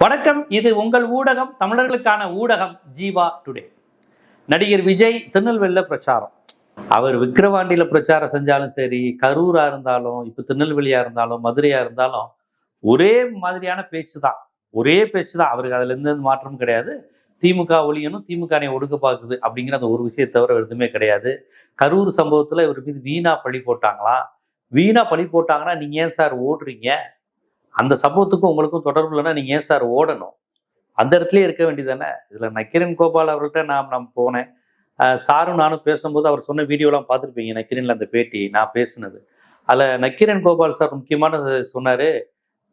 வணக்கம். இது உங்கள் ஊடகம், தமிழர்களுக்கான ஊடகம் ஜீவா டுடே. நடிகர் விஜய் திருநெல்வேலியில பிரச்சாரம். அவர் விக்கிரவாண்டியில பிரச்சாரம் செஞ்சாலும் சரி, கரூரா இருந்தாலும், இப்ப திருநெல்வேலியா இருந்தாலும், மதுரையா இருந்தாலும் ஒரே மாதிரியான பேச்சு தான். அவருக்கு அதுல எந்த மாற்றமும் கிடையாது. திமுக ஒழியணும், திமுக ஒடுக்க பார்க்குது அப்படிங்கிற அந்த ஒரு விஷயத்தை தவிர எதுவுமே கிடையாது. கரூர் சம்பவத்துல இவர் மீது வீணா பழி போட்டாங்கன்னா நீங்க ஏன் சார் ஓடுறீங்க? அந்த சம்பவத்துக்கும் உங்களுக்கும் தொடர்பு இல்லைன்னா நீங்க ஏன் சார் ஓடணும்? அந்த இடத்துலயே இருக்க வேண்டியதானே. இதுல நக்கீரன் கோபால் அவர்கள்ட்ட நான் போனேன். சாரும் நானும் பேசும்போது அவர் சொன்ன வீடியோலாம் பார்த்துருப்பீங்க. நக்கீரன்ல அந்த பேட்டி நான் பேசினது. அதுல நக்கீரன் கோபால் சார் முக்கியமான சொன்னாரு,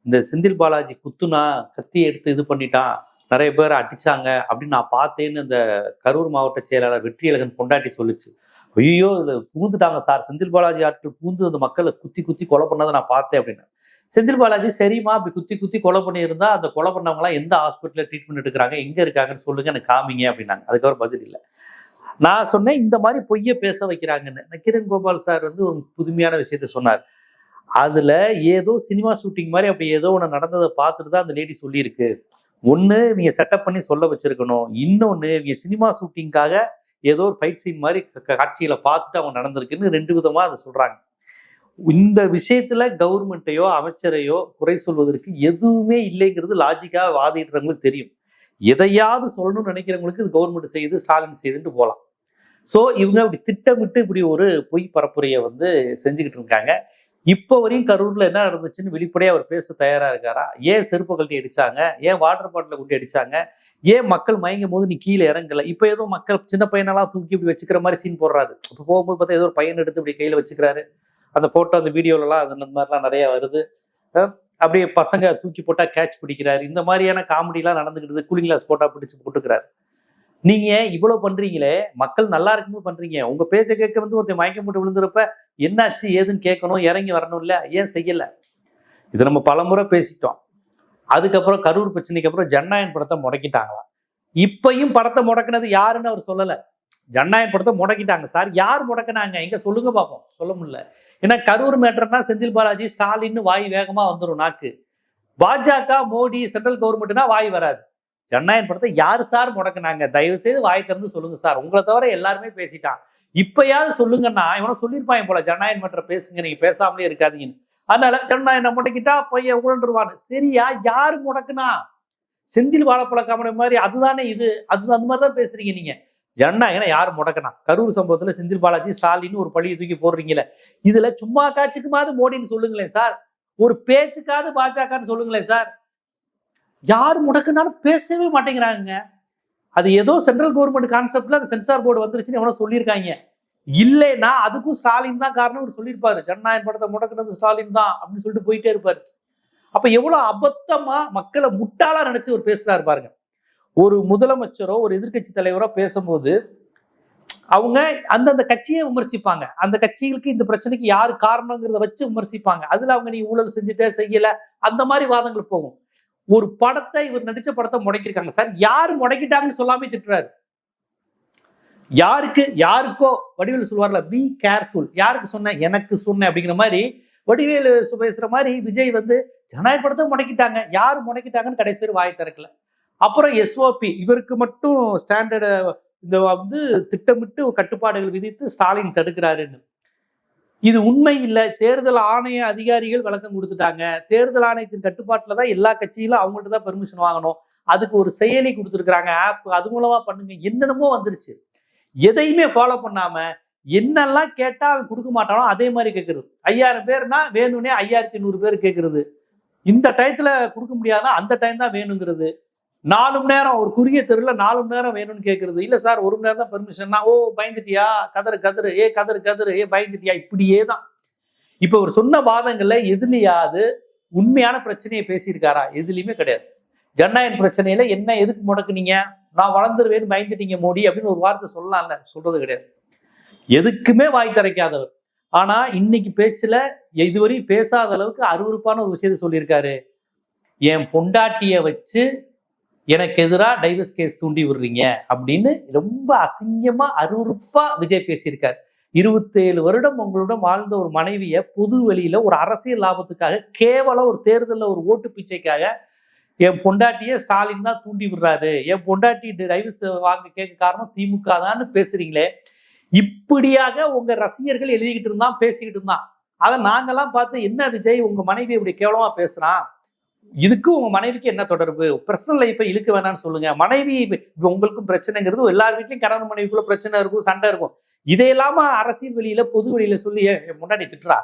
இந்த செந்தில் பாலாஜி குத்துனா கத்தி எடுத்து இது பண்ணிட்டான், நிறைய பேர் அடிச்சாங்க அப்படின்னு நான் பார்த்தேன்னு இந்த கரூர் மாவட்ட செயலாளர் வெற்றியழகன் பொண்டாட்டி சொல்லிச்சு. ஐயோ இதுல பூந்துட்டாங்க சார், செந்தில் பாலாஜி ஆட்கள் பூந்து அந்த மக்களை குத்தி குத்தி கொலை பண்ணதை நான் பார்த்தேன் அப்படின்னு. செந்தில் பாலாஜி சரிம்மா, அப்படி குத்தி குத்தி கொலை பண்ணியிருந்தா அந்த கொலை பண்ணவங்களாம் எந்த ஹாஸ்பிட்டலில் ட்ரீட்மெண்ட் எடுக்கிறாங்க, எங்க இருக்காங்கன்னு சொல்லுங்க, எனக்கு காமிங்க அப்படின்னாங்க. அதுக்கப்புறம் பதில் இல்லை. நான் சொன்னேன் இந்த மாதிரி பொய்ய பேச வைக்கிறாங்கன்னு. நக்கீரன் கோபால் சார் ஒரு புதுமையான விஷயத்த சொன்னார். அதுல ஏதோ சினிமா ஷூட்டிங் மாதிரி அப்படி ஏதோ ஒன்று நடந்ததை பார்த்துட்டு தான் அந்த லேடி சொல்லியிருக்கு. ஒன்று நீங்க செட்டப் பண்ணி சொல்ல வச்சிருக்கணும், இன்னொன்று நீங்க சினிமா ஷூட்டிங்காக ஏதோ ஒரு ஃபைட் சீன் மாதிரி காட்சிகளை பார்த்துட்டு அவங்க நடந்திருக்குன்னு ரெண்டு விதமா அதை சொல்றாங்க. இந்த விஷயத்துல கவர்மெண்ட்டையோ அமைச்சரையோ குறை சொல்வதற்கு எதுவுமே இல்லைங்கிறது லாஜிக்கா வாதிடுறவங்களுக்கு தெரியும். எதையாவது சொல்லணும்னு நினைக்கிறவங்களுக்கு இது கவர்மெண்ட் செய்யுது, ஸ்டாலின் செய்யுதுன்னு போகலாம். ஸோ இவங்க இப்படி திட்டமிட்டு இப்படி ஒரு பொய் பரப்புரையை செஞ்சுக்கிட்டு இருக்காங்க. இப்போ வரையும் கரூர்ல என்ன நடந்துச்சுன்னு வெளிப்படையா அவர் பேச தயாரா இருக்காரா? ஏன் செருப்பு கழட்டி அடிச்சாங்க, ஏன் வாட்டர் பாட்டில கொண்டு அடிச்சாங்க, ஏன் மக்கள் மயங்கும் போது நீ கீழே இறங்கல? இப்ப ஏதோ மக்கள் சின்ன பையனெல்லாம் தூக்கி இப்படி வச்சுக்கிற மாதிரி சீன் போடுறாரு. இப்போ போகும்போது பார்த்தா ஏதோ ஒரு பையன் எடுத்து இப்படி கையில வச்சுக்கிறாரு. அந்த போட்டோ அந்த வீடியோலாம் அந்த மாதிரிலாம் நிறைய வருது. அப்படியே பசங்க தூக்கி போட்டா கேட்ச் பிடிக்கிறாரு. இந்த மாதிரியான காமெடிலாம் நடந்துக்கிட்டு கூலிங் கிளாஸ் போட்டா பிடிச்சு போட்டுக்கிறாரு. நீங்க இவ்வளவு பண்றீங்களே, மக்கள் நல்லா இருக்கும்போது பண்றீங்க. உங்க பேச்சை கேட்க ஒருத்தர் மயக்கம் போட்டு விழுந்துறப்ப என்னாச்சு ஏதுன்னு கேட்கணும், இறங்கி வரணும் இல்ல, ஏன் செய்யல? இது நம்ம பலமுறை பேசிட்டோம். அதுக்கப்புறம் கரூர் பிரச்சனைக்கு அப்புறம் ஜனநாயகன் படத்தை முடக்கிட்டாங்களாம். இப்பயும் படத்தை முடக்கினது யாருன்னு அவர் சொல்லல. ஜனநாயகன் படத்தை முடக்கிட்டாங்க சார். யார் முடக்கினாங்க எங்க சொல்லுங்க பார்ப்போம். சொல்ல முடியல. ஏன்னா கரூர் மேட்டர்னா செந்தில் பாலாஜி ஸ்டாலின் வாய் வேகமா வந்துடும் நாக்கு. பாஜக மோடி சென்ட்ரல் கவர்மெண்ட்னா வாய் வராது. ஜனநாயகன் படத்தை யாரு சார் முடக்குனாங்க? தயவு செய்து வாய் திறந்து சொல்லுங்க சார். உங்களை தவிர எல்லாருமே பேசிட்டான். இப்பயாவது சொல்லுங்கன்னா இவனை சொல்லியிருப்பாங்க போல, ஜனநாயகன் மற்ற பேசுங்க, நீங்க பேசாமலே இருக்காதீங்கன்னு. அதனால ஜனநாயகன் முடக்கிட்டா பையன் உழன்றுவான்னு. சரியா, யாரு முடக்குனா? செந்தில் வாழைப்பழ காமெடி மாதிரி அதுதானே இது, அது அந்த மாதிரிதான் பேசுறீங்க நீங்க. ஜனநாயகன் யாரு முடக்கணும்? கரூர் சம்பவத்துல செந்தில் பாலாஜி ஸ்டாலின் ஒரு பழியை தூக்கி போடுறீங்களே, இதுல சும்மா காட்சிக்குமாவது மோடின்னு சொல்லுங்களேன் சார். ஒரு பேச்சுக்காவது பாஜகன்னு சொல்லுங்களேன் சார். யார் முடக்குனாலும் பேசவே மாட்டேங்கிறாங்க. அது ஏதோ சென்ட்ரல் கவர்மெண்ட் கான்செப்ட்ல அந்த சென்சார் போர்டு வந்துருச்சுன்னு எவனோ சொல்லியிருக்காங்க. இல்லைன்னா அதுக்கும் ஸ்டாலின் தான் காரணம் சொல்லியிருப்பாரு. ஜனநாயகன் படத்தை முடக்குனது ஸ்டாலின் தான் அப்படின்னு சொல்லிட்டு போயிட்டே இருப்பாரு. அப்ப எவ்வளவு அபத்தமா மக்களை முட்டாளா நினைச்சு ஒரு பேசுறாரு பாருங்க. ஒரு முதலமைச்சரோ ஒரு எதிர்கட்சி தலைவரோ பேசும்போது அவங்க அந்தந்த கட்சியை விமர்சிப்பாங்க. அந்த கட்சிகளுக்கு இந்த பிரச்சனைக்கு யாரு காரணங்கிறத வச்சு விமர்சிப்பாங்க. அதுல அவங்க நீ ஊழல் செஞ்சுட்டே செய்யல அந்த மாதிரி வாதங்கள் போகும். ஒரு படத்தை இவர் நடிச்ச படத்தை முடக்கிருக்காங்க சார். யாரு முடக்கிட்டாங்கன்னு சொல்லாம திட்டுறாரு. யாருக்கோ வடிவேலு சொல்லுவார்ல, பி கேர்ஃபுல். யாருக்கு சொன்ன? எனக்கு சொன்ன அப்படிங்கிற மாதிரி வடிவேலு பேசுற மாதிரி விஜய் ஜனநாயக படத்தை முடக்கிட்டாங்க. யாரு முடக்கிட்டாங்கன்னு கடைசி பேர் வாய் திறக்கல. அப்புறம் எஸ்ஓபி இவருக்கு மட்டும் ஸ்டாண்டர்டு திட்டமிட்டு கட்டுப்பாடுகள் விதித்து ஸ்டாலின் தடுக்கிறாருன்னு. இது உண்மை இல்லை. தேர்தல் ஆணைய அதிகாரிகள் விளக்கம் கொடுத்துட்டாங்க. தேர்தல் ஆணையத்தின் கட்டுப்பாட்டுல தான் எல்லா கட்சியிலும் அவங்கள்ட்ட தான் பெர்மிஷன் வாங்கணும். அதுக்கு ஒரு செயலி கொடுத்துருக்காங்க, ஆப், அது மூலமா பண்ணுங்க. என்னென்னமோ வந்துருச்சு. எதையுமே ஃபாலோ பண்ணாம என்னெல்லாம் கேட்டா அவன் கொடுக்க மாட்டானோ அதே மாதிரி கேட்கறது. 5000 பேர்னா வேணும்னே 5100 பேர் கேட்கறது. இந்த டயத்துல கொடுக்க முடியாதுன்னா அந்த டைம் தான் வேணுங்கிறது. 4 மணி நேரம் ஒரு குறுகிய தெருவில் 4 மணி நேரம் வேணும்னு கேட்கறது. இல்ல சார் 1 மணி நேரம் தான் பெர்மிஷன்னா, ஓ பயந்துட்டியா, கதறு கதறு பயந்துட்டியா, இப்படியே தான். இப்ப அவர் சொன்ன வாதங்கள்ல எதுலையாவது உண்மையான பிரச்சனையை பேசியிருக்காரா? எதுலையுமே கிடையாது. ஜனநாயகன் பிரச்சனையில என்ன எதுக்கு முடக்குனீங்க, நான் வளர்ந்துருவேன்னு பயந்துட்டீங்க மோடி அப்படின்னு ஒரு வார்த்தை சொல்லலாம்ல, சொல்றது கிடையாது. எதுக்குமே வாய் திறக்காதவர். ஆனா இன்னைக்கு பேச்சுல இதுவரை பேசாத அளவுக்கு அருவருப்பான ஒரு விஷயத்த சொல்லியிருக்காரு. என் பொண்டாட்டிய வச்சு எனக்கு எதிராக டைவர்ஸ் கேஸ் தூண்டி விடுறீங்க அப்படின்னு ரொம்ப அசிங்கமா அருவருப்பா விஜய் பேசியிருக்காரு. 27 வருடம் உங்களுடன் வாழ்ந்த ஒரு மனைவியை பொது வெளியில ஒரு அரசியல் லாபத்துக்காக, கேவலம் ஒரு தேர்தலில் ஒரு ஓட்டு பிச்சைக்காக என் பொண்டாட்டியே ஸ்டாலின் தான் தூண்டி விடுறாரு, என் பொண்டாட்டி டைவர்ஸ் வாங்க கேட்க காரணம் திமுக தான்னு பேசுறீங்களே. இப்படியாக உங்க ரசிகர்கள் எழுதிக்கிட்டு இருந்தான், பேசிக்கிட்டு இருந்தான். அதை நாங்கெல்லாம் பார்த்து, என்ன விஜய் உங்க மனைவி இப்படி கேவலமா பேசுறான், இதுக்கு உங்க மனைவிக்கு என்ன தொடர்பு, பர்சனல் லைஃபை இழுக்க வேணாம்னு சொல்லுங்க. மனைவி உங்களுக்கும் பிரச்சனைங்கிறது எல்லார் வீட்லயும் கணவன் மனைவிக்குள்ள பிரச்சனை இருக்கும், சண்டை இருக்கும். இதையெல்லாம அரசியல் வெளியில பொது வெளியில சொல்லி என் முன்னாடி திட்டுறா,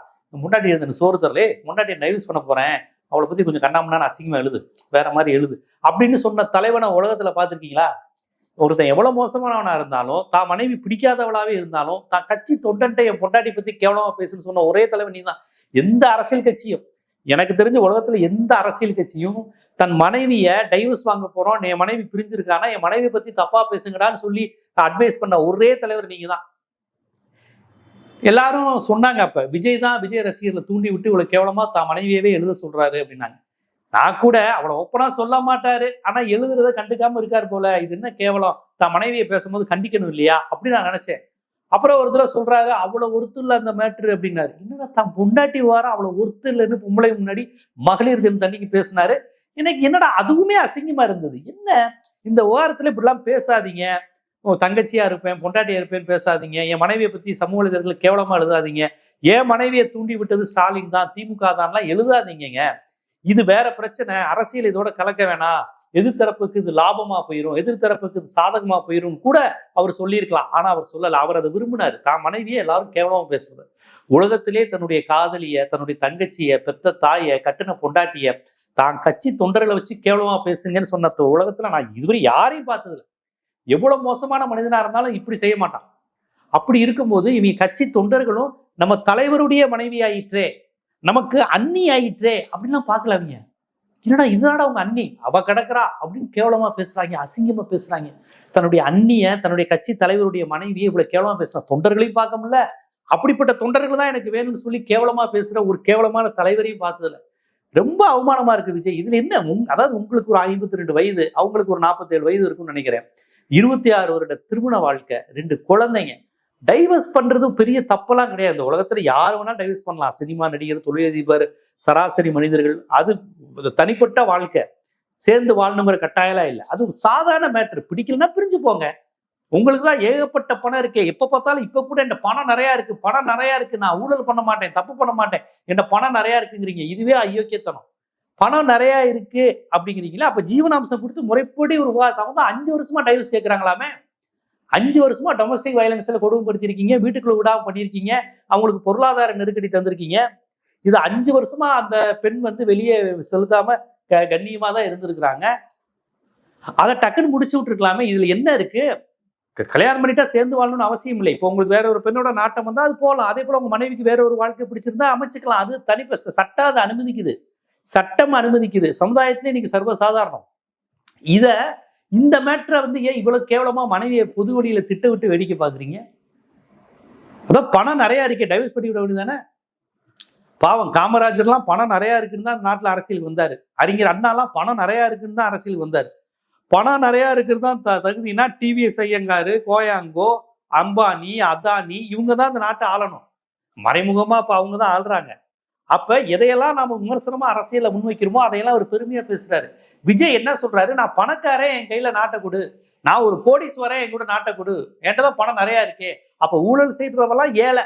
முன்னாடி எழுது சோறு தரலே, முன்னாடி டைவர்ஸ் பண்ண போறேன், அவளை பத்தி கொஞ்சம் கண்ணாமண்ணா அசிங்கமா எழுது, வேற மாதிரி எழுது அப்படின்னு சொன்ன தலைவனை உலகத்துல பாத்துருக்கீங்களா? ஒருத்தன் எவ்வளவு மோசமானவனா இருந்தாலும், தான் மனைவி பிடிக்காதவளாவே இருந்தாலும், தான் கட்சி தொண்டன்ட்ட என் பொண்டாட்டி பத்தி கேவலமா பேசுன்னு சொன்ன ஒரே தலைவன் நீ தான். எந்த அரசியல் கட்சியும், எனக்கு தெரிஞ்ச உலகத்துல எந்த அரசியல் கட்சியும் தன் மனைவிய டைவர்ஸ் வாங்க போறோம், என் மனைவி பிரிஞ்சிருக்கானா, என் மனைவி பத்தி தப்பா பேசுங்கடான்னு சொல்லி அட்வைஸ் பண்ண ஒரே தலைவர் நீங்க தான். எல்லாரும் சொன்னாங்க, அப்ப விஜய் தான் விஜய் ரசிகர்களை தூண்டி விட்டு இவ்வளவு கேவலமா தான் மனைவியவே எழுத சொல்றாரு அப்படின்னாங்க. நான் கூட அவ்வளவு ஓப்பனா சொல்ல மாட்டாரு, ஆனா எழுதுறத கண்டுக்காம இருக்காரு போல, இது என்ன கேவலம், தான் மனைவியை பேசும்போது கண்டிக்கணும் இல்லையா அப்படி நான் நினைச்சேன். அப்புறம் ஒரு தடவை சொல்றாரு, அவ்வளவு ஒருத்து இல்ல அந்த மேட்ரு அப்படின்னாரு. என்னடா தான் பொண்டாட்டி வாரம் அவ்வளவு ஒருத்து இல்லைன்னு பொம்பளை முன்னாடி மகளிர் தினம் தண்ணிக்கு பேசினாரு. எனக்கு என்னடா அதுவுமே அசிங்கமா இருந்தது. என்ன இந்த வாரத்துல இப்படிலாம் பேசாதீங்க, தங்கச்சியா இருப்பேன் பொண்டாட்டியா இருப்பேன்னு பேசாதீங்க, என் மனைவியை பத்தி சமூக வலைதளத்துல கேவலமா எழுதாதீங்க, என் மனைவியை தூண்டி விட்டது ஸ்டாலின் தான் திமுக தான்லாம் எழுதாதீங்க, இது வேற பிரச்சனை, அரசியல் இதோட கலக்க வேணாம், எதிர்த்தரப்புக்கு இது லாபமா போயிடும், எதிர்த்தரப்புக்கு இது சாதகமா போயிடும் கூட அவர் சொல்லியிருக்கலாம். ஆனா அவர் சொல்லல, அவர் அதை விரும்பினாரு. தான் மனைவியே எல்லாரும் கேவலமா பேசுறது. உலகத்திலே தன்னுடைய காதலிய, தன்னுடைய தங்கச்சிய, பெத்த தாய, கட்டின பொண்டாட்டிய தான் கட்சி தொண்டர்களை வச்சு கேவலமா பேசுங்கன்னு சொன்ன உலகத்துல நான் இதுவரை யாரையும் பார்த்ததில்லை. எவ்வளவு மோசமான மனிதனா இருந்தாலும் இப்படி செய்ய மாட்டான். அப்படி இருக்கும்போது இவங்க கட்சி தொண்டர்களும் நம்ம தலைவருடைய மனைவி ஆயிற்றே, நமக்கு அண்ணி ஆயிற்றே அப்படின்லாம் பார்க்கல. அவங்க என்னடா இதுதான்டா அவங்க அண்ணி, அவ கிடக்குறா அப்படின்னு கேவலமா பேசுறாங்க, அசிங்கமா பேசுறாங்க. தன்னுடைய அண்ணிய, தன்னுடைய கட்சி தலைவருடைய மனைவியை இவ்வளவு கேவலமா பேசுறான். தொண்டர்களையும் பார்க்க முடியல, அப்படிப்பட்ட தொண்டர்கள் தான் எனக்கு வேணும்னு சொல்லி கேவலமா பேசுற ஒரு கேவலமான தலைவரையும் பார்த்ததுல ரொம்ப அவமானமா இருக்கு விஜய். இதுல என்ன, அதாவது உங்களுக்கு ஒரு 52 வயது, அவங்களுக்கு ஒரு 47 வயது இருக்கும்னு நினைக்கிறேன். 26 வருட திருமண வாழ்க்கை, 2 குழந்தைங்க. டைவர்ஸ் பண்றது பெரிய தப்பெல்லாம் கிடையாது. இந்த உலகத்துல யார் வேணா டைவர்ஸ் பண்ணலாம். சினிமா நடிகர், தொழிலதிபர், சராசரி மனிதர்கள், அது தனிப்பட்ட வாழ்க்கை, சேர்ந்து வாழணுங்கிற கட்டாயம்லாம் இல்லை. அது ஒரு சாதாரண மேட்ரு. பிடிக்கலன்னா பிரிஞ்சு போங்க. உங்களுக்கு தான் ஏகப்பட்ட பணம் இருக்கே, எப்ப பார்த்தாலும் இப்ப கூட என் பணம் நிறைய இருக்கு, பணம் நிறைய இருக்கு, நான் ஊழல் பண்ண மாட்டேன், தப்பு பண்ண மாட்டேன், என் பணம் நிறைய இருக்குங்கிறீங்க. இதுவே அயோக்கியத்தனம். பணம் நிறைய இருக்கு அப்படிங்கிறீங்களா, அப்ப ஜீவனாம்சம் கொடுத்து முறைப்படி ஒரு விவாதம் வந்து 5 வருஷமா டைவர்ஸ் கேட்கறாங்களாமே. 5 வருஷமா டொமஸ்டிக் வயலன்ஸ்ல கொடுமைப்படுத்திருக்கீங்க, வீட்டுக்குள்ள விடாம பண்ணியிருக்கீங்க, அவங்களுக்கு பொருளாதார நெருக்கடி தந்திருக்கீங்க. இது 5 வருஷமா அந்த பெண் வந்து வெளியே செலுத்தாம கண்ணியமா தான் இருந்திருக்கிறாங்க. அதை டக்குன்னு முடிச்சு விட்டுருக்கலாமே. இதுல என்ன இருக்கு? கல்யாணம் பண்ணிட்டா சேர்ந்து வாழணும்னு அவசியம் இல்லை. இப்போ உங்களுக்கு வேற ஒரு பெண்ணோட நாட்டம் வந்தா அது போகலாம். அதே போல உங்க மனைவிக்கு வேற ஒரு வாழ்க்கை பிடிச்சிருந்தா அமைச்சுக்கலாம். அது தனிப்பட்ட சட்டம் அதை அனுமதிக்குது, சட்டம் அனுமதிக்குது. சமுதாயத்திலே இன்னைக்கு சர்வசாதாரணம். இந்த மேட்டரை வந்து ஏன் இவ்வளவு கேவலமா மனைவியை பொது வழியில திட்ட விட்டு வேடிக்கை பாக்குறீங்க? அதான் பணம் நிறைய இருக்கே, டைவர்ஸ் பண்ணி விட வேண்டியதானே. பாவம் காமராஜர்லாம் பணம் நிறைய இருக்குன்னு தான் நாட்டுல அரசியலுக்கு வந்தாரு. அறிஞர் அண்ணாலாம் பணம் நிறைய இருக்குன்னு தான் அரசியலுக்கு வந்தாரு. பணம் நிறைய இருக்கிறது தான் தகுதினா டிவிஎஸ் ஐயங்காரு, கோயாங்கோ, அம்பானி, அதானி, இவங்க தான் இந்த நாட்டை ஆளணும். மறைமுகமா இப்ப அவங்க தான் ஆள்றாங்க. அப்ப எதையெல்லாம் நாம விமர்சனமா அரசியல முன்வைக்கிறோமோ அதையெல்லாம் ஒரு பெருமையா பேசுறாரு. விஜய் என்ன சொல்றாரு, நான் பணக்காரன், என் கையில நாட்டை கொடு, நான் ஒரு கோடீஸ்வரன், என் கூட நாட்டை கொடு, என்கிட்டதான் பணம் நிறைய இருக்கே. அப்ப ஊழல் செய்யறவெல்லாம் ஏழை,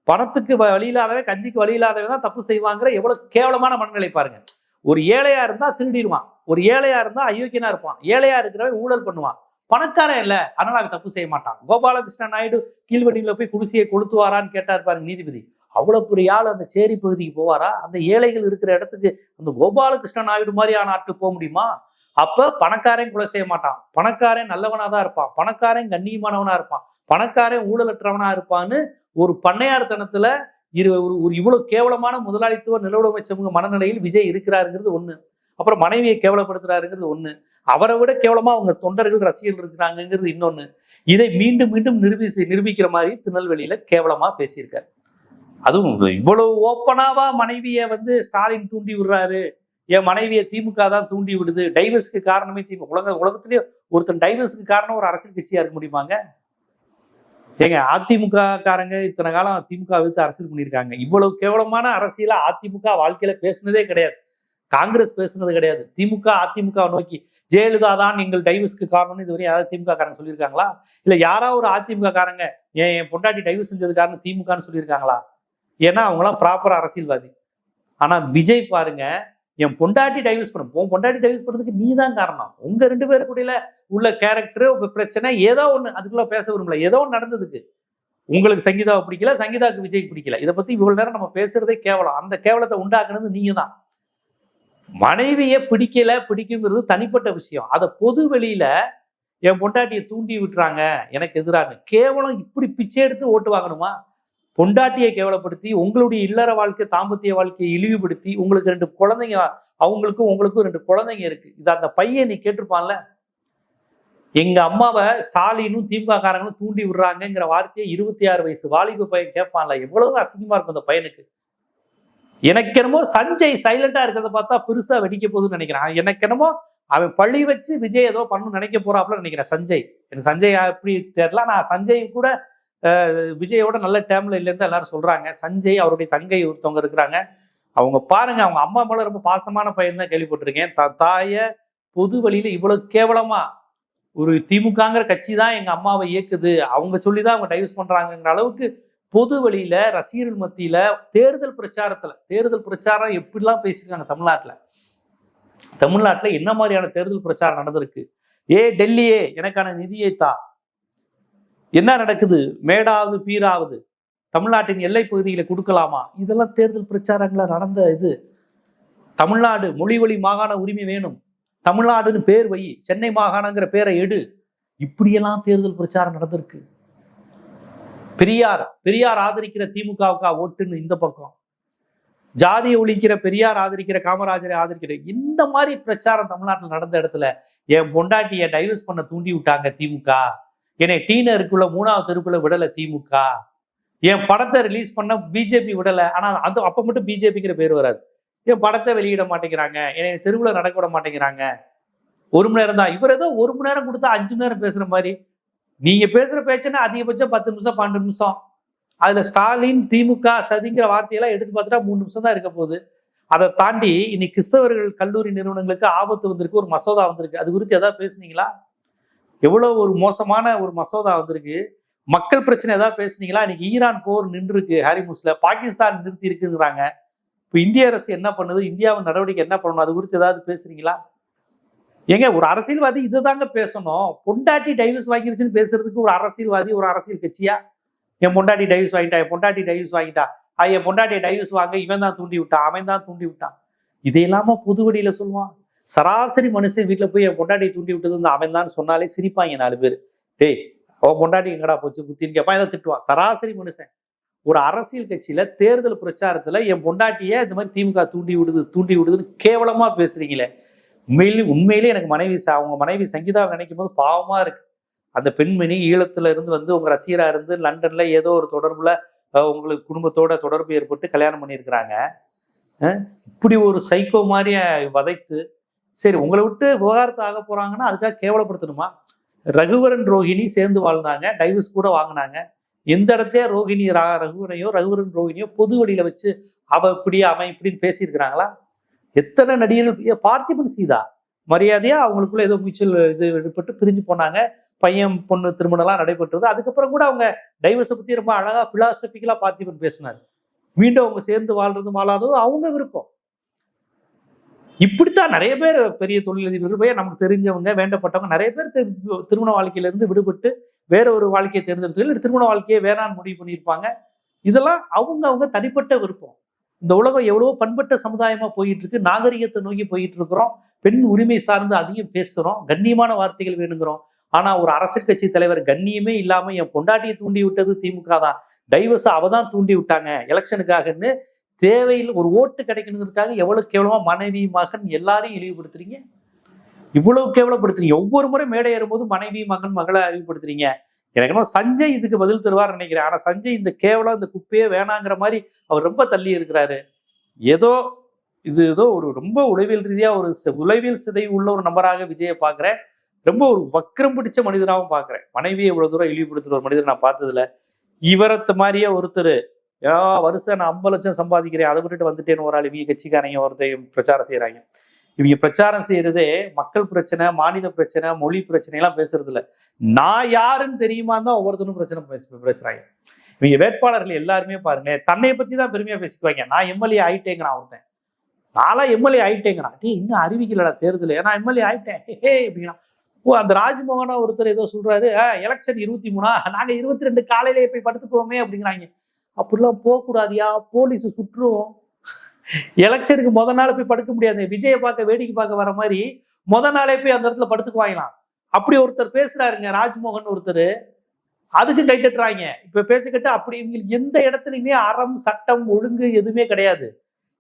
பணத்துக்கு வழி இல்லாதவன், கஞ்சிக்கு வழி இல்லாதவன் தான் தப்பு செய்வாங்கிற எவ்வளவு கேவலமான மனநிலை பாருங்க. ஒரு ஏழையா இருந்தா திருடிடுவான், ஒரு ஏழையா இருந்தா அயோக்கியனா இருப்பான், ஏழையா இருக்கிறவன் ஊழல் பண்ணுவான். பணக்காரன் இல்ல, அதனால அவன் தப்பு செய்ய மாட்டான். கோபாலகிருஷ்ண நாயுடு கீழ்வடியில போய் குடிசையை கொளுத்துவாரான்னு கேட்டார் பாருங்க நீதிபதி. அவ்வளவு பெரிய ஆள் அந்த சேரி பகுதிக்கு போவாரா? அந்த ஏழைகள் இருக்கிற இடத்துக்கு அந்த கோபாலகிருஷ்ண நாயுடு மாதிரியான ஆட்கள் போக முடியுமா? அப்ப பணக்காரன் கொலை செய்ய மாட்டான், பணக்காரன் நல்லவனா தான் இருப்பான், பணக்காரன் கண்ணியமானவனா இருப்பான், பணக்காரன் ஊழலற்றவனா இருப்பான்னு ஒரு பண்ணையார்த்தனத்துல ஒரு இவ்வளவு கேவலமான முதலாளித்துவ நிலவுடைமை சமூக மனநிலையில் விஜய் இருக்கிறாருங்கிறது ஒண்ணு. அப்புறம் மனைவியை கேவலப்படுத்துறாருங்கிறது ஒண்ணு. அவரை விட கேவலமா அவங்க தொண்டர்கள், ரசிகர்கள் இருக்கிறாங்கிறது இன்னொன்னு. இதை மீண்டும் மீண்டும் நிரூபிக்கிற மாதிரி திருநெல்வேலியில கேவலமா பேசியிருக்காரு. அதுவும் இவ்வளவு ஓப்பனாவா மனைவியை வந்து ஸ்டாலின் தூண்டி விடுறாரு, என் மனைவியை திமுக தான் தூண்டி விடுது, டைவர்ஸ்க்கு காரணமே திமுக. உலகத்திலேயே ஒருத்தன் டைவர்ஸ்க்கு காரணம் ஒரு அரசியல் கட்சியா இருக்க முடியுமாங்க? ஏங்க, அதிமுக காரங்க இத்தனை காலம் திமுக வித்து அரசியல் பண்ணியிருக்காங்க. இவ்வளவு கேவலமான அரசியல அதிமுக வாழ்க்கையில பேசினதே கிடையாது. காங்கிரஸ் பேசுனது கிடையாது. திமுக அதிமுக நோக்கி ஜெயலலிதா தான் எங்கள் டைவர்ஸ்க்கு காரணம்னு இதுவரை யாராவது திமுக காரங்க சொல்லியிருக்காங்களா? இல்ல யாராவது ஒரு அதிமுக காரங்க என் பொண்டாட்டி டைவர்ஸ் செஞ்சது காரணம் திமுகன்னு சொல்லியிருக்காங்களா? ஏன்னா அவங்களாம் ப்ராப்பர் அரசியல்வாதி. ஆனா விஜய் பாருங்க, என் பொண்டாட்டி டைவர்ஸ் உன் பொண்டாட்டி டைவர்ஸ் பண்ணதுக்கு நீ தான் காரணம். உங்க 2 பேருக்குள்ள உள்ள கேரக்டர், உங்க பிரச்சனை ஏதோ ஒண்ணு, அதுக்குள்ள பேச விரும்பல, ஏதோ ஒன்று நடந்ததுக்கு உங்களுக்கு சங்கீதாவை பிடிக்கல, சங்கீதாவுக்கு விஜய் பிடிக்கல. இதை பத்தி இவ்வளவு நேரம் நம்ம பேசுறதே கேவலம். அந்த கேவலத்தை உண்டாக்குனது நீங்க தான். மனைவியை பிடிக்குங்கிறது தனிப்பட்ட விஷயம். அதை பொது வெளியில என் பொண்டாட்டியை தூண்டி விட்டுறாங்க எனக்கு எதிரான கேவலம். இப்படி பிச்சை எடுத்து ஓட்டு வாங்கணுமா? பொண்டாட்டியை கேவலப்படுத்தி உங்களுடைய இல்லற வாழ்க்கை, தாம்பத்திய வாழ்க்கையை இழிவுபடுத்தி, உங்களுக்கு 2 குழந்தைங்க, அவங்களுக்கும் உங்களுக்கும் 2 குழந்தைங்க இருக்கு. இது அந்த பையன் நீ கேட்டிருப்பான்ல, எங்க அம்மாவை ஸ்டாலினும் திமுக காரங்களும் தூண்டி விடுறாங்கிற வார்த்தையை 26 வயசு வாலிப பையன் கேட்பான்ல, எவ்வளவு அசிங்கமா இருக்கும் அந்த பையனுக்கு. எனக்கு என்னமோ சஞ்சய் சைலண்டா இருக்கிறத பார்த்தா பெருசா வெடிக்க போகுதுன்னு நினைக்கிறேன். எனக்கு என்னமோ அவன் பழி வச்சு விஜய் ஏதோ பண்ணணும்னு நினைக்க போறாப்புல நினைக்கிறேன். சஞ்சய், எனக்கு சஞ்சய் எப்படி தெரியல. நான் சஞ்சய் கூட விஜயோட நல்ல டேம்ல இல்லைன்னு எல்லாரும் சொல்றாங்க. சஞ்சய் அவருடைய தங்கை ஒருத்தவங்க இருக்கிறாங்க, அவங்க பாருங்க, அவங்க அம்மா மேல ரொம்ப பாசமான பையன் தான் கேள்விப்பட்டிருக்கேன். தாய பொது வழியில இவ்வளவு கேவலமா ஒரு திமுகங்கிற கட்சி தான் எங்க அம்மாவை இயக்குது, அவங்க சொல்லிதான் அவங்க டைவர்ஸ் பண்றாங்கிற அளவுக்கு பொது வழியில ரசிகர்கள் மத்தியில தேர்தல் பிரச்சாரம் எப்படிலாம் பேசியிருக்காங்க. தமிழ்நாட்டுல என்ன மாதிரியான தேர்தல் பிரச்சாரம் நடந்திருக்கு? டெல்லியே எனக்கான நிதியை தா, என்ன நடக்குது? மேடாவது பீராவது தமிழ்நாட்டின் எல்லை பகுதியில கொடுக்கலாமா? இதெல்லாம் தேர்தல் பிரச்சாரங்கள நடந்த இது. தமிழ்நாடு மொழி வழி மாகாண உரிமை வேணும், தமிழ்நாடுன்னு பேர் வை, சென்னை மாகாணங்கிற பேரை எடு, இப்படியெல்லாம் தேர்தல் பிரச்சாரம் நடந்திருக்கு. பெரியார் ஆதரிக்கிற திமுகவுக்கா ஓட்டுன்னு இந்த பக்கம், ஜாதியை ஒழிக்கிற பெரியார் ஆதரிக்கிற காமராஜரை ஆதரிக்கிற இந்த மாதிரி பிரச்சாரம் தமிழ்நாட்டில் நடந்த இடத்துல என் பொண்டாட்டியை டைவர்ஸ் பண்ண தூண்டி விட்டாங்க திமுக. என்னை டீனருக்குள்ள 3வது தெருக்குள்ள விடல திமுக. என் படத்தை ரிலீஸ் பண்ண பிஜேபி விடல, ஆனா அது அப்ப மட்டும் பிஜேபிங்கிற பேர் வராது. என் படத்தை வெளியிட மாட்டேங்கிறாங்க, என்னை தெருவுல நடக்க விட மாட்டேங்கிறாங்க. 1 மணி நேரம் தான், இவர் ஏதோ 1 மணி நேரம் கொடுத்தா 5 மணி நேரம் பேசுற மாதிரி. நீங்க பேசுற பேச்சுன்னா அதிகபட்சம் 10 நிமிஷம் 12 நிமிஷம். அதுல ஸ்டாலின் திமுக சதிங்கிற வார்த்தையெல்லாம் எடுத்து பார்த்துட்டா 3 நிமிஷம் தான் இருக்க போகுது. அதை தாண்டி இன்னைக்கு கிறிஸ்தவர்கள் கல்லூரி நிறுவனங்களுக்கு ஆபத்து வந்திருக்கு, ஒரு மசோதா வந்திருக்கு. அது குறித்து ஏதாவது பேசுனீங்களா? எவ்வளவு ஒரு மோசமான ஒரு மசோதா வந்திருக்கு. மக்கள் பிரச்சனை ஏதாவது பேசுனீங்களா? இன்னைக்கு ஈரான் போர் நின்று இருக்கு, ஹாரிமுஸ்ல பாகிஸ்தான் நிறுத்தி இருக்குங்கிறாங்க. இப்ப இந்திய அரசு என்ன பண்ணுது, இந்தியாவின் நடவடிக்கை என்ன பண்ணணும், அது குறித்து ஏதாவது பேசுறீங்களா? ஏங்க, ஒரு அரசியல்வாதி இதை தாங்க பேசணும். பொண்டாட்டி டைவர்ஸ் வாங்கிருச்சுன்னு பேசுறதுக்கு ஒரு அரசியல்வாதி, ஒரு அரசியல் கட்சியா? என் பொண்டாட்டி டைவர்ஸ் வாங்கிட்டா, என் பொண்டாட்டி டைவர்ஸ் வாங்கிட்டா, என் பொண்டாட்டியை டைவர்ஸ் வாங்க இவன் தான் தூண்டி விட்டான், அவன் தான் தூண்டி விட்டான், இதையெல்லாம பொது வழியில சொல்லுவான். சராசரி மனுஷன் வீட்டுல போய் என் பொண்டாட்டியை தூண்டி விட்டது அவன் தான் சொன்னாலே சிரிப்பாங்க 4 பேர். டேய், அவன் பொண்டாட்டி எங்கடா போச்சு புத்தின்னு கேட்பான், ஏதாவது திட்டுவான். சராசரி மனுஷன். ஒரு அரசியல் கட்சியில தேர்தல் பிரச்சாரத்துல என் பொண்டாட்டிய இந்த மாதிரி திமுக தூண்டி விடுதுன்னு கேவலமா பேசுறீங்களே. உண்மையிலே எனக்கு அவங்க மனைவி சங்கீதாவை நினைக்கும் போது பாவமா இருக்கு. அந்த பெண்மணி ஈழத்துல இருந்து உங்க ரசிகரா இருந்து லண்டன்ல ஏதோ ஒரு தொடர்புல உங்களுக்கு குடும்பத்தோட தொடர்பு ஏற்பட்டு கல்யாணம் பண்ணியிருக்கிறாங்க. இப்படி ஒரு சைக்கோ மாதிரி வதைத்து, சரி உங்களை விட்டு விவகாரத்தை ஆக போறாங்கன்னா அதுக்காக கேவலப்படுத்தணுமா? ரகுவரன் ரோஹிணி சேர்ந்து வாழ்ந்தாங்க, டைவர்ஸ் கூட வாங்கினாங்க. எந்த இடத்தையே ரகுவரன் ரோஹிணியோ பொது வழியில வச்சு அவன் இப்படின்னு பேசியிருக்கிறாங்களா? எத்தனை நடிகர்கள், பார்த்திபன் சீதா மரியாதையா அவங்களுக்குள்ள ஏதோ மியூச்சுவல் இது எடுப்பட்டு பிரிஞ்சு போனாங்க, பையன் பொண்ணு திருமணம்லாம் நடைபெற்றது. அதுக்கப்புறம் கூட அவங்க டைவர்ஸை பத்தி ரொம்ப அழகா பிலாசபிக்கலா பார்த்திபன் பேசினார். மீண்டும் அவங்க சேர்ந்து வாழ்றதும் வாழாததும் அவங்க விருப்பம். இப்படித்தான் நிறைய பேர் பெரிய தொழிலதிபர்கள் போய் நமக்கு தெரிஞ்சவங்க வேண்டப்பட்டவங்க நிறைய பேர் திருமண வாழ்க்கையில இருந்து விடுபட்டு வேற ஒரு வாழ்க்கையை தேர்ந்தெடுத்து திருமண வாழ்க்கையை வேணான்னு முடிவு பண்ணியிருப்பாங்க. இதெல்லாம் அவங்க தனிப்பட்ட விருப்பம். இந்த உலகம் எவ்வளவோ பண்பட்ட சமுதாயமா போயிட்டு இருக்கு, நாகரிகத்தை நோக்கி போயிட்டு இருக்கிறோம், பெண் உரிமை சார்ந்து அதிகம் பேசுறோம், கண்ணியமான வார்த்தைகள் வேணுங்கிறோம். ஆனா ஒரு அரசியல் கட்சி தலைவர் கண்ணியமே இல்லாம என் பொண்டாட்டியை தூண்டி விட்டது திமுக தான், டைவர்ஸ் அவதான் தூண்டி விட்டாங்க எலெக்ஷனுக்காகன்னு, தேவையில் ஒரு ஓட்டு கிடைக்கணுங்கிறதுக்காக எவ்வளவு கேவலமா மனைவி மகன் எல்லாரையும் இழிவுபடுத்துறீங்க, இவ்வளவு கேவலப்படுத்துறீங்க. ஒவ்வொரு முறை மேடை ஏறும்போது மனைவி மகன் மகளை இழிவுபடுத்துறீங்க. எனக்கு என்ன சஞ்சய் இதுக்கு பதில் தருவார் நினைக்கிறேன். ஆனா சஞ்சய் இந்த கேவலம் இந்த குப்பையே வேணாங்கிற மாதிரி அவர் ரொம்ப தள்ளி இருக்கிறாரு. ஏதோ ஒரு ரொம்ப உளவியல் ரீதியா ஒரு உளவியல் சிதைவு உள்ள ஒரு நபராக விஜயை பாக்குறேன். ரொம்ப ஒரு வக்கரம் பிடிச்ச மனிதராகவும் பாக்குறேன். மனைவியை இவ்வளவு தூரம் இழிவுபடுத்துற ஒரு மனிதர் நான் பார்த்ததுல. இவரத்து மாதிரியே ஒருத்தர் வருஷம் நான் 50 லட்சம் சம்பாதிக்கிறேன், அதை விட்டுட்டு வந்துட்டேன்னு ஒரு ஆள் இவங்க கட்சிக்காரங்க ஒருத்தையும் பிரச்சாரம் செய்யறாங்க. இவங்க பிரச்சாரம் செய்யறதே மக்கள் பிரச்சனை, மாநில பிரச்சனை, மொழி பிரச்சனை எல்லாம் பேசுறது இல்ல. நான் யாருன்னு தெரியுமா தான் ஒவ்வொருத்தரும் பிரச்சனை பேசுறாங்க. இவங்க வேட்பாளர்கள் எல்லாருமே பாருங்க தன்னைய பத்தி தான் பெருமையா பேசிக்குவாங்க. நான் எம்எல்ஏ ஆயிட்டேங்கிறான் ஒருத்தன். நான்லாம் எம்எல்ஏ ஆயிட்டேங்கிறான். இன்னும் அறிவிக்கலடா தேர்தல், நான் எம்எல்ஏ ஆயிட்டேன் அப்படின்னா. அந்த ராஜ்மோகனா ஒருத்தர் ஏதோ சொல்றாரு, எலெக்ஷன் 23 நாங்க 22 காலையிலேயே போய் படுத்துக்குவோமே அப்படிங்கிறாங்க. அப்படிலாம் போகக்கூடாதியா, போலீஸ் சுற்றுவோம். எலெக்ஷனுக்கு நாள் போய் படுக்க முடியாது. விஜயை பார்க்க வேடிக்கை பார்க்க வர மாதிரி நாளே போய் அந்த இடத்துல படுத்துக்குவாங்களாம். அப்படி ஒருத்தர் பேசுறாருங்க ராஜ்மோகன் ஒருத்தர், அதுக்கு கை தட்டுறாங்க. இப்ப பேச்சுக்கிட்ட அப்படி இவங்களுக்கு எந்த இடத்துலயுமே அறம் சட்டம் ஒழுங்கு எதுவுமே கிடையாது.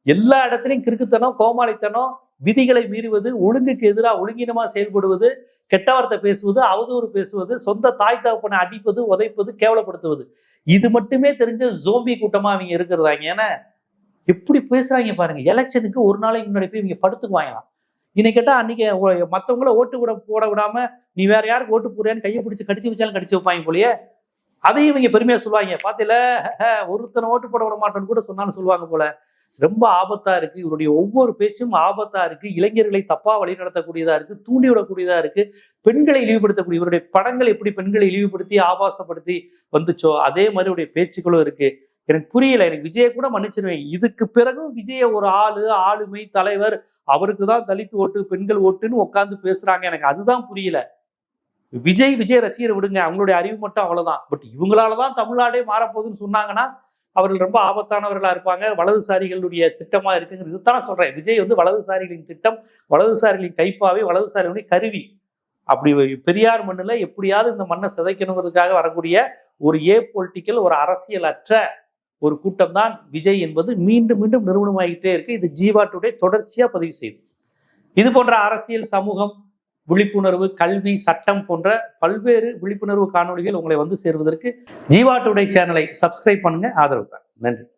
எல்லா இடத்துலையும் கிறுக்குத்தனம், கோமாளித்தனம், விதிகளை மீறுவது, ஒழுங்குக்கு எதிராக ஒழுங்கினமா செயல்படுவது, கெட்ட வார்த்தை பேசுவது, அவதூறு பேசுவது, சொந்த தாய் தகப்பனை அடிப்பது, உதைப்பது, கேவலப்படுத்துவது, இது மட்டுமே தெரிஞ்ச ஜோம்பி கூட்டமா அவங்க இருக்கிறதாங்க. ஏன்னா எப்படி பேசுறாங்க பாருங்க. எலெக்ஷனுக்கு ஒரு நாளைக்கு முன்னாடி போய் இவங்க படுத்துக்குவாங்களாம். இன்னைக்கு கேட்டா அன்னைக்கு மத்தவங்கள ஓட்டு போட விடாம நீ வேற யாருக்கு ஓட்டு போடுறேன்னு கையை பிடிச்சி கடிச்சு வச்சாலும் கடிச்சு வைப்பாங்க போலயே. அதையும் இவங்க பெருமையா சொல்லுவாங்க. பாத்தீங்களா, ஒருத்தனை ஓட்டு போட விட மாட்டேன்னு கூட சொன்னாலும் சொல்லுவாங்க போல. ரொம்ப ஆபத்தா இருக்கு. இவருடைய ஒவ்வொரு பேச்சும் ஆபத்தா இருக்கு. இளைஞர்களை தப்பா வழி நடத்தக்கூடியதா இருக்கு, தூண்டி விடக்கூடியதா இருக்கு, பெண்களை இழிவுபடுத்தக்கூடிய இவருடைய படங்கள் எப்படி பெண்களை இழிவுபடுத்தி ஆபாசப்படுத்தி வந்துச்சோ அதே மாதிரி உடைய பேச்சுக்களும் இருக்கு. எனக்கு புரியல. எனக்கு விஜய கூட மன்னிச்சிருவேன். இதுக்கு பிறகும் விஜய ஒரு ஆளுமை தலைவர், அவருக்கு தான் தலித் ஓட்டு பெண்கள் ஓட்டுன்னு உட்காந்து பேசுறாங்க. எனக்கு அதுதான் புரியல. விஜய் ரசிகரை விடுங்க, அவங்களுடைய அறிவு மட்டும் அவ்வளவுதான். பட் இவங்களாலதான் தமிழ்நாடே மாறப்போகுதுன்னு சொன்னாங்கன்னா அவர்கள் ரொம்ப ஆபத்தானவர்களா இருப்பாங்க. வலதுசாரிகளுடைய திட்டமா இருக்குங்கிறது இதுதான் சொல்றேன். விஜய் வலதுசாரிகளின் திட்டம், வலதுசாரிகளின் கைப்பாவை, வலதுசாரிகளுடைய கருவி. அப்படி பெரியார் மண்ணுல எப்படியாவது இந்த மண்ணை சிதைக்கணுங்கிறதுக்காக வரக்கூடிய ஒரு பொலிட்டிக்கல், ஒரு அரசியல் அற்ற ஒரு கூட்டம் தான் விஜய் என்பது மீண்டும் மீண்டும் நிறுவனமாகிட்டே இருக்கு. இது ஜீவா டுடே தொடர்ச்சியா பதிவு செய்யுது. இது போன்ற அரசியல், சமூகம், விழிப்புணர்வு, கல்வி, சட்டம் போன்ற பல்வேறு விழிப்புணர்வு காணொளிகள் உங்களை வந்து சேருவதற்கு ஜீவா டுடே சேனலை சப்ஸ்கிரைப் பண்ணுங்க, ஆதரவு தான். நன்றி.